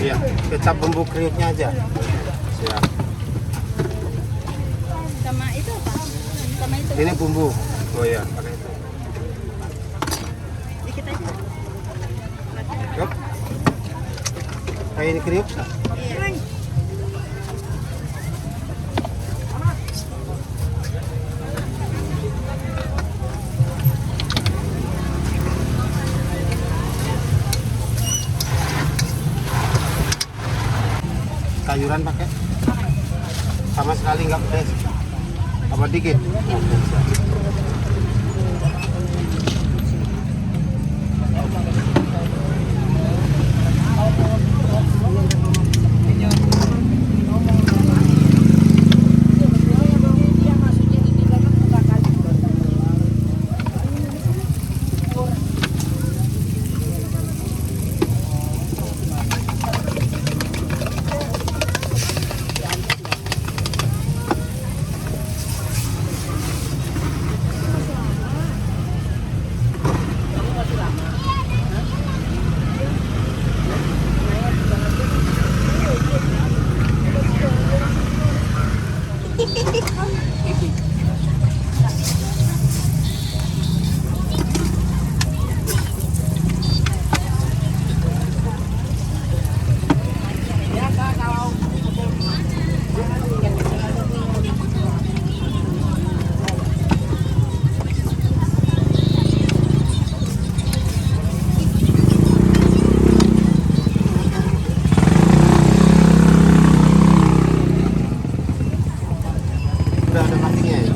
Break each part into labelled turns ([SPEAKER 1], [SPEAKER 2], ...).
[SPEAKER 1] Iya, kecap bumbu kriuknya aja. Siap.
[SPEAKER 2] Sama itu apa? Sama itu.
[SPEAKER 1] Ini bumbu. Oh iya, pakai itu.
[SPEAKER 2] Dikit aja.
[SPEAKER 1] Yup. Kayak ini kriuk.
[SPEAKER 2] Iya.
[SPEAKER 1] Sayuran pakai? Sama sekali nggak pedas. Apa dikit? Udah ada matinya ya?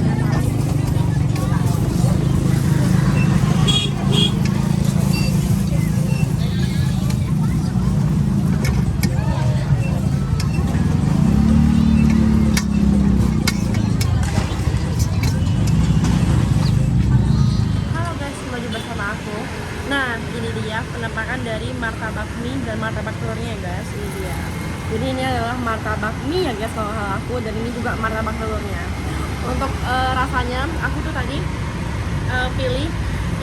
[SPEAKER 2] Halo guys, kembali bersama aku. Nah, ini dia penampakan dari martabak mie dan martabak telurnya ya guys. Ini dia. Jadi ini adalah martabak mie ya guys kalau aku, dan ini juga martabak telurnya. Untuk rasanya, aku tuh tadi pilih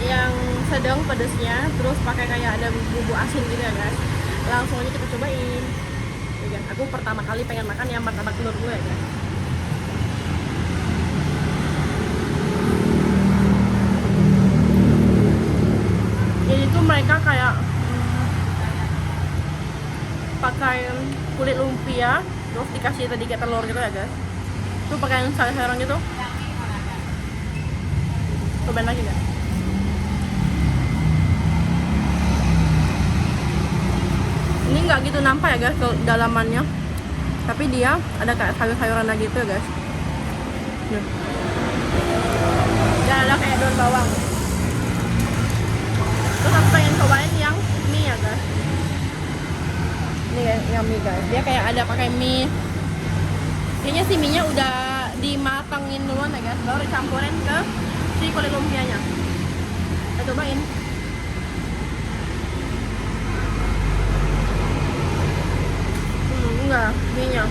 [SPEAKER 2] yang sedang pedesnya, terus pakai kayak ada bumbu asin gitu ya guys. Langsung aja kita cobain. Ya guys, aku pertama kali pengen makan yang martabak telur dulu ya guys. Jadi tuh mereka kayak pakai kulit lumpia, terus dikasih tadi kayak telur gitu ya guys. Tuh pakai sayur-sayuran gitu. Cobain lagi guys. Ini nggak gitu nampak ya guys ke dalamannya, tapi dia ada kayak sayur-sayuran lagi gitu ya guys. Nih. Dan ada kayak daun bawang. Terus aku pengen cobain yang mie ya guys. Ini guys, yang mie guys. Dia kayak ada pakai mie. Kayaknya si mie-nya udah dimatangin duluan ya guys, baru dicampurin ke si kulit lumpianya. Kita cobain. Enggak, mie-nya.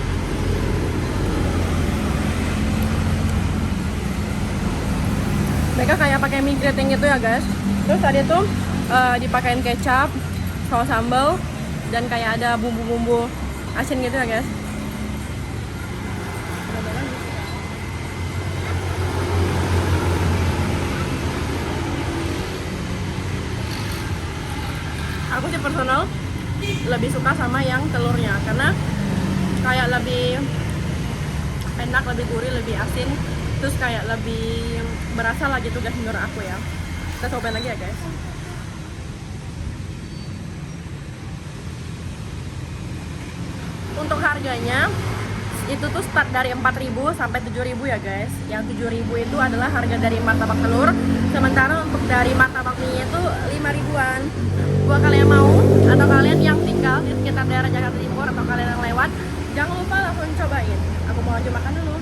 [SPEAKER 2] Mereka kayak pakai mie keriting gitu ya guys. Terus tadi tuh dipakein kecap, saus sambal, dan kayak ada bumbu-bumbu asin gitu ya guys. Aku sih personal lebih suka sama yang telurnya, karena kayak lebih enak, lebih gurih, lebih asin, terus kayak lebih berasa lah gitu guys menurut aku ya. Kita cobain lagi ya guys. Untuk harganya itu tuh start dari 4.000 sampai 7.000 ya guys. Yang 7.000 itu adalah harga dari martabak telur, sementara untuk dari martabak mie itu 5.000-an. Buat kalian mau atau kalian yang tinggal di sekitar daerah Jakarta Timur atau kalian yang lewat, jangan lupa langsung cobain. Aku mau lanjut makan dulu.